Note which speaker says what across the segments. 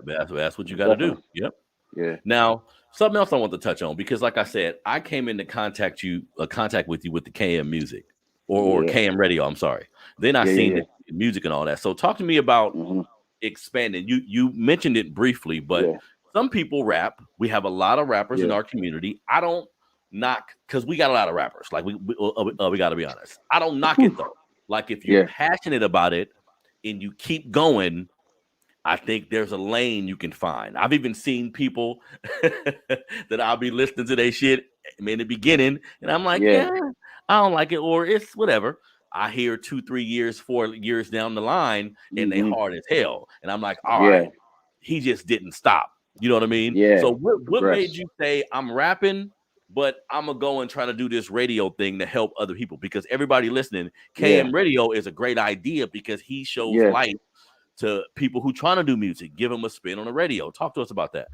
Speaker 1: That's what you got to do.
Speaker 2: Definitely.
Speaker 1: Yep.
Speaker 2: Yeah.
Speaker 1: Now, something else I want to touch on because, like I said, I came into contact with you with the KM music or
Speaker 2: Yeah.
Speaker 1: KM radio. I'm sorry. Then I
Speaker 2: Yeah. Yeah.
Speaker 1: seen
Speaker 2: Yeah.
Speaker 1: the music and all that. So, talk to me about
Speaker 2: Hmm.
Speaker 1: expanding. You mentioned it briefly, but
Speaker 2: Yeah.
Speaker 1: some people rap. We have a lot of rappers in
Speaker 2: Yeah.
Speaker 1: our community. I don't knock because we got a lot of rappers. Like we got to be honest. I don't knock it
Speaker 2: Whew.
Speaker 1: though. Like if you're
Speaker 2: Yeah.
Speaker 1: passionate about it and you keep going, I think there's a lane you can find. I've even seen people that I'll be listening to their shit in the beginning, and I'm like,
Speaker 2: Yeah.
Speaker 1: I don't like it, or it's whatever. I hear 2, 3 years, 4 years down the line, and they
Speaker 2: Hmm.
Speaker 1: hard as hell, and I'm like, all
Speaker 2: Yeah.
Speaker 1: right, he just didn't stop. You know what I mean?
Speaker 2: Yeah.
Speaker 1: So what made
Speaker 2: Progress.
Speaker 1: you say I'm rapping, but I'm gonna go and try to do this radio thing to help other people? Because everybody listening,
Speaker 2: Yeah.
Speaker 1: KM Radio is a great idea because he shows
Speaker 2: Yeah.
Speaker 1: light to people who trying to do music. Give them a spin on the radio. Talk to us about that.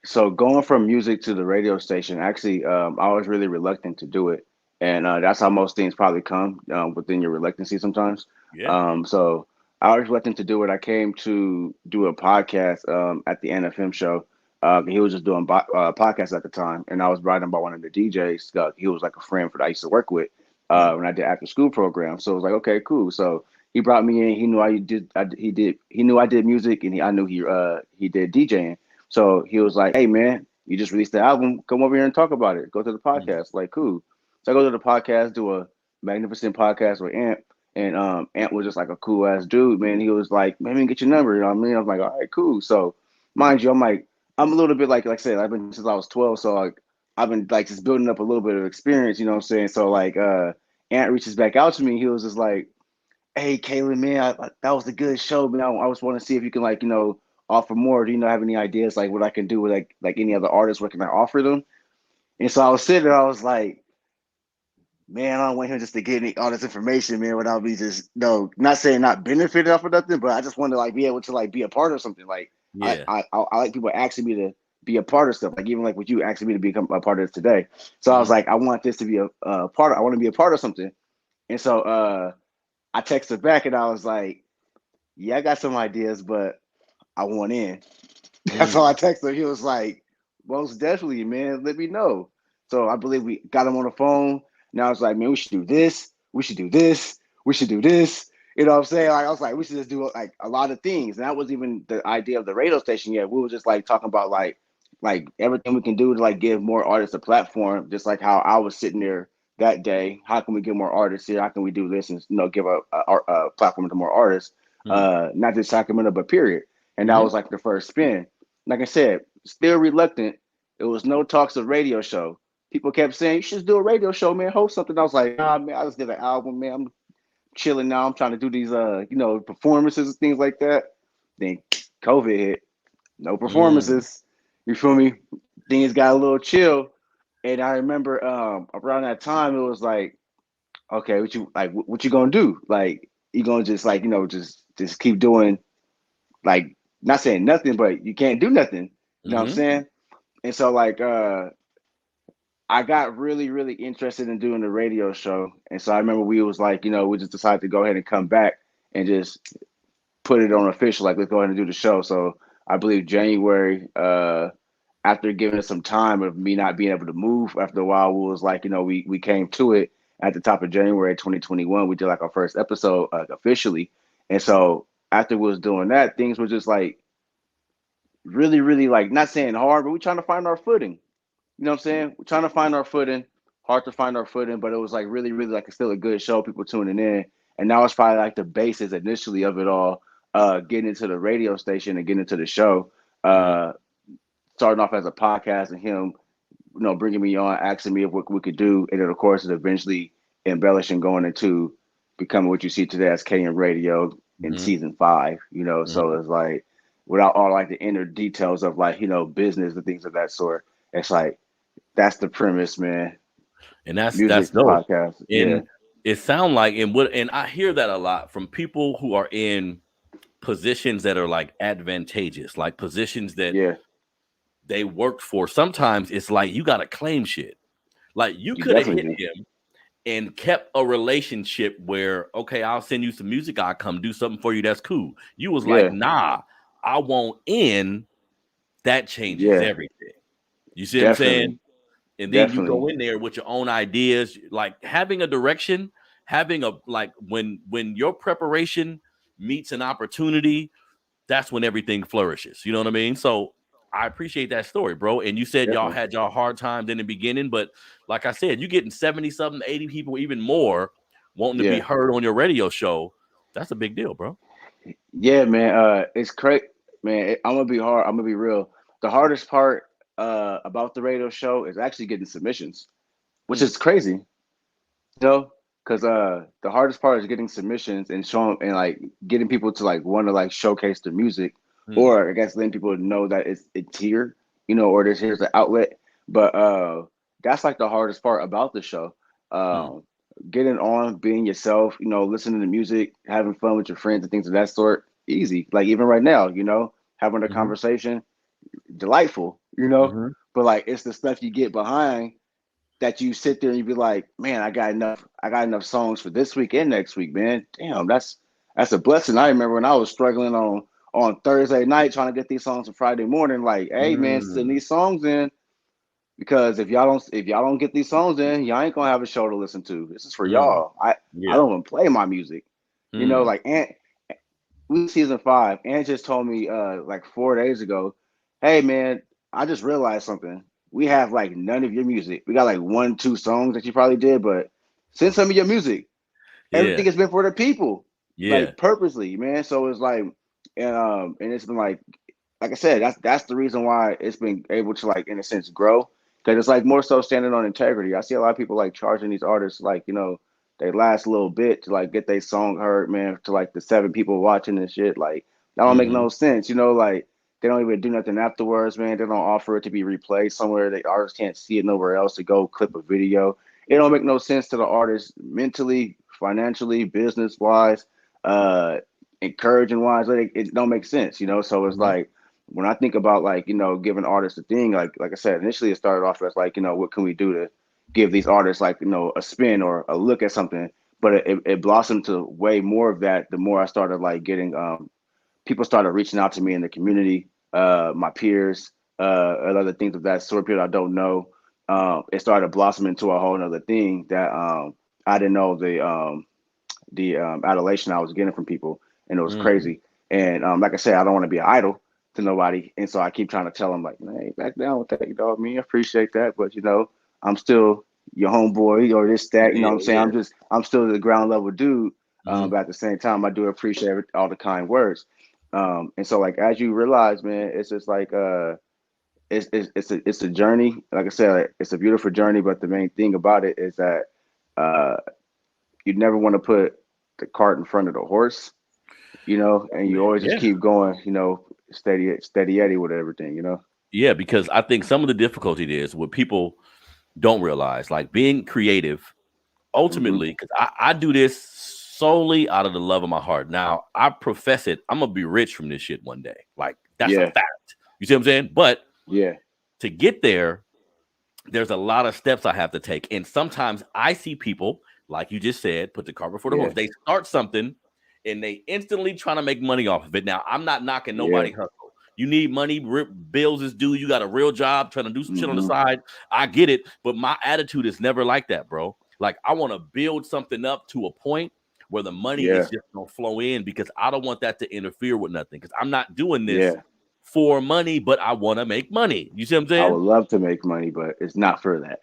Speaker 2: So going from music to the radio station, actually, I was really reluctant to do it, and that's how most things probably come within your reluctancy sometimes.
Speaker 1: Yeah.
Speaker 2: So I was reluctant to do it. I came to do a podcast at the NFM show. He was just doing podcasts at the time, and I was writing about one of the DJs. He was like a friend that I used to work with
Speaker 1: Mm,
Speaker 2: when I did after school program. So it was like, okay, cool. So he brought me in. He knew I did. He did. He knew I did music, and I knew he did DJing. So he was like, "Hey man, you just released the album. Come over here and talk about it. Go to the
Speaker 1: mm,
Speaker 2: podcast." Like, cool. So I go to the podcast, do a magnificent podcast with Ant, and Ant was just like a cool ass dude, man. He was like, "Man, let me get your number." You know what I mean? I was like, "All right, cool." So, mind you, I'm a little bit like I said, I've been since I was 12, so like I've been like just building up a little bit of experience. You know what I'm saying? So like, Ant reaches back out to me. He was just like, "Hey, Kaylin, man, that was a good show, man. I was want to see if you can like offer more. Do you have any ideas like what I can do with like any other artists? What can I offer them?" And so I was sitting there, I was like, "Man, I don't want him just to get all this information, man, without me just no, not saying not benefiting off of nothing, but I just want to like be able to like be a part of something. Like
Speaker 1: yeah.
Speaker 2: I like people asking me to be a part of stuff, like even like with you asking me to become a part of this today. So I was
Speaker 1: Hmm.
Speaker 2: like, I want this to be a part. I want to be a part of something. And so I texted back and I was like, "Yeah, I got some ideas, but I want in." That's all
Speaker 1: Mm,
Speaker 2: I texted him. He was like, "Most definitely, man. Let me know." So I believe we got him on the phone. Now it's like, man, we should do this. We should do this. We should do this. You know what I'm saying? Like I was like, we should just do like a lot of things. And that was even the idea of the radio station yet. We were just like talking about like everything we can do to like give more artists a platform, just like how I was sitting there that day. How can we get more artists here? How can we do this and give a platform to more artists?
Speaker 1: mm,
Speaker 2: Not just Sacramento, but period. And that
Speaker 1: hmm.
Speaker 2: was like the first spin. Like I said, still reluctant. It was no talks of radio show. People kept saying, "You should do a radio show, man. Host something." I was like, "Nah, man. I just did an album, man. I'm chilling now. I'm trying to do these, performances and things like that." Then COVID hit. No
Speaker 1: Mm,
Speaker 2: performances. You feel me? Things got a little chill. And I remember around that time, it was like, okay, what you gonna do? Like, you gonna just like, just keep doing like not saying nothing, but you can't do nothing. You know what I'm
Speaker 1: hmm.
Speaker 2: saying? And so like I got really, really interested in doing the radio show. And so I remember we was like, we just decided to go ahead and come back and just put it on official, like let's go ahead and do the show. So I believe January, after giving us some time of me not being able to move after a while, we was like, we came to it at the top of January 2021. We did like our first episode officially. And so after we was doing that, things were just like really, really like not saying hard, but we trying to find our footing. You know what I'm saying? We're trying to find our footing. Hard to find our footing, but it was like really, really like still a good show. People tuning in, and now it's probably like the basis initially of it all. Getting into the radio station and getting into the show.
Speaker 1: Mm.
Speaker 2: Uh, Starting off as a podcast and him, bringing me on, asking me if what we could do, and then of course it eventually embellishing going into becoming what you see today as KM Radio in
Speaker 1: Hmm.
Speaker 2: season 5. So
Speaker 1: Hmm.
Speaker 2: it's like without all like the inner details of like business and things of that sort. It's like that's the premise, man.
Speaker 1: And that's
Speaker 2: Music
Speaker 1: dope.
Speaker 2: podcast, yeah,
Speaker 1: And it sound like and I hear that a lot from people who are in positions that are like advantageous, like positions that
Speaker 2: yeah.
Speaker 1: they worked for. Sometimes it's like you gotta claim shit. Like you
Speaker 2: You
Speaker 1: could have
Speaker 2: definitely
Speaker 1: hit
Speaker 2: do.
Speaker 1: him and kept a relationship where, okay, I'll send you some music, I'll come do something for you. That's cool. You was like,
Speaker 2: Yeah,
Speaker 1: nah, I want in, that changes
Speaker 2: Yeah,
Speaker 1: everything. You see what I'm
Speaker 2: definitely,
Speaker 1: saying? And then you
Speaker 2: definitely.
Speaker 1: go in there with your own ideas, like having a direction, having a like when your preparation meets an opportunity, that's when everything flourishes. You know what I mean? So I appreciate that story, bro. And you said y'all
Speaker 2: Definitely.
Speaker 1: had y'all hard times in the beginning, but like I said, you getting 70 something, 80 people, even more wanting to be
Speaker 2: Yeah.
Speaker 1: heard on your radio show. That's a big deal, bro.
Speaker 2: Yeah, man. It's crazy, man. I'm gonna be hard. I'm gonna be real. The hardest part about the radio show is actually getting submissions, which
Speaker 1: Mm,
Speaker 2: is crazy, because the hardest part is getting submissions and showing and like getting people to like want to like showcase their music,
Speaker 1: mm,
Speaker 2: or I guess letting people know that it's here, or here's the outlet. But that's like the hardest part about the show.
Speaker 1: mm,
Speaker 2: Um, Getting on, being yourself, listening to music, having fun with your friends and things of that sort, easy. Like even right now, having a
Speaker 1: mm-hmm,
Speaker 2: conversation, delightful,
Speaker 1: mm-hmm,
Speaker 2: But like it's the stuff you get behind that you sit there and you be like, man, I got enough songs for this week and next week, man. Damn, that's a blessing. I remember when I was struggling on Thursday night trying to get these songs for Friday morning, like, hey man, send
Speaker 1: mm,
Speaker 2: these songs in because if y'all don't get these songs in, y'all ain't gonna have a show to listen to. This is for
Speaker 1: mm,
Speaker 2: y'all. I
Speaker 1: yeah,
Speaker 2: don't even play my music.
Speaker 1: mm,
Speaker 2: Like we season 5. Ann just told me like 4 days ago, hey man, I just realized something. We have like none of your music. We got like 1, 2 songs that you probably did, but send some of your music.
Speaker 1: yeah,
Speaker 2: Everything has been for the people,
Speaker 1: yeah,
Speaker 2: like purposely, man. So it's like, and it's been like I said, that's the reason why it's been able to like in a sense grow because it's like more so standing on integrity. I see a lot of people like charging these artists like they last a little bit to like get their song heard, man, to like the 7 people watching and shit. Like that don't make
Speaker 1: mm-hmm,
Speaker 2: no sense, like they don't even do nothing afterwards, man. They don't offer it to be replayed somewhere. The artists can't see it nowhere else to go clip a video. It don't make no sense to the artist mentally, financially, business wise, uh, encouraging wise. It don't make sense, So it's
Speaker 1: mm-hmm,
Speaker 2: like when I think about like giving artists a thing, like I said, initially it started off as like what can we do to give these artists like a spin or a look at something, but it blossomed to way more of that. The more I started like getting people started reaching out to me in the community, my peers, and other things of that sort. People I don't know. It started blossoming into a whole other thing that I didn't know the adulation I was getting from people, and it was
Speaker 1: mm,
Speaker 2: crazy. And like I said, I don't want to be an idol to nobody, and so I keep trying to tell them like, hey, back down with that, dog. Me, I appreciate that, but I'm still your homeboy or this that. You know
Speaker 1: yeah,
Speaker 2: what I'm saying?
Speaker 1: yeah,
Speaker 2: I'm still the ground level dude.
Speaker 1: mm-hmm,
Speaker 2: But at the same time, I do appreciate all the kind words. And so like as you realize, man, it's just like it's a journey. Like I said, like, it's a beautiful journey, but the main thing about it is that uh you never want to put the cart in front of the horse, and you always just
Speaker 1: yeah.
Speaker 2: keep going, steady Eddie with everything.
Speaker 1: Yeah, because I think some of the difficulty is what people don't realize, like being creative,
Speaker 2: Hmm.
Speaker 1: ultimately, because I do this solely out of the love of my heart. Now, I profess it, I'm gonna be rich from this shit one day. Like, that's a
Speaker 2: Yeah,
Speaker 1: fact. You see what I'm saying? But
Speaker 2: yeah,
Speaker 1: to get there, there's a lot of steps I have to take. And sometimes I see people, like you just said, put the cart before the horse.
Speaker 2: yeah,
Speaker 1: They start something and they instantly trying to make money off of it. Now, I'm not knocking
Speaker 2: yeah.
Speaker 1: nobody hustle. You need money, bills is due. You got a real job, trying to do some shit on the
Speaker 2: Hmm.
Speaker 1: side. I get it, but my attitude is never like that, bro. Like I want to build something up to a point where the money
Speaker 2: Yeah,
Speaker 1: is just gonna flow in because I don't want that to interfere with nothing. Because I'm not doing this
Speaker 2: yeah.
Speaker 1: for money, but I want to make money. You see what I'm
Speaker 2: I
Speaker 1: saying?
Speaker 2: would love to make money, but it's not for that.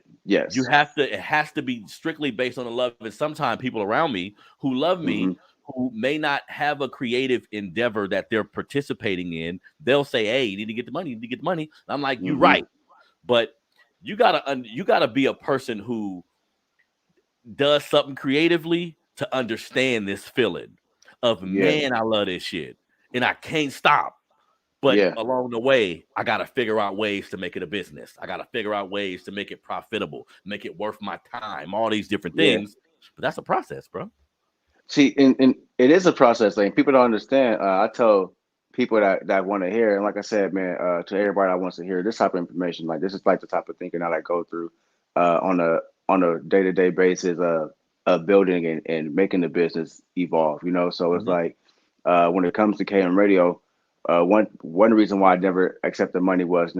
Speaker 1: You
Speaker 2: Yes.
Speaker 1: have to, it has to be strictly based on the love. And sometimes people around me who love
Speaker 2: Hmm.
Speaker 1: me, who may not have a creative endeavor that they're participating in, they'll say, hey, you need to get the money, you need to get the money. And I'm like, you're
Speaker 2: Hmm.
Speaker 1: right. But you gotta be a person who does something creatively to understand this feeling of,
Speaker 2: Yeah,
Speaker 1: man, I love this shit. And I can't stop. But
Speaker 2: yeah,
Speaker 1: along the way, I got to figure out ways to make it a business. I got to figure out ways to make it profitable, make it worth my time, all these different
Speaker 2: yeah.
Speaker 1: things. But that's a process, bro.
Speaker 2: See, and it is a process. Like people don't understand. I tell people that want to hear, and like I said, man, to everybody that wants to hear this type of information, like this is like the type of thinking that I go through on a day-to-day basis of building and making the business evolve. So it's
Speaker 1: Mhm.
Speaker 2: like when it comes to KM Radio. one reason why I never accepted money was,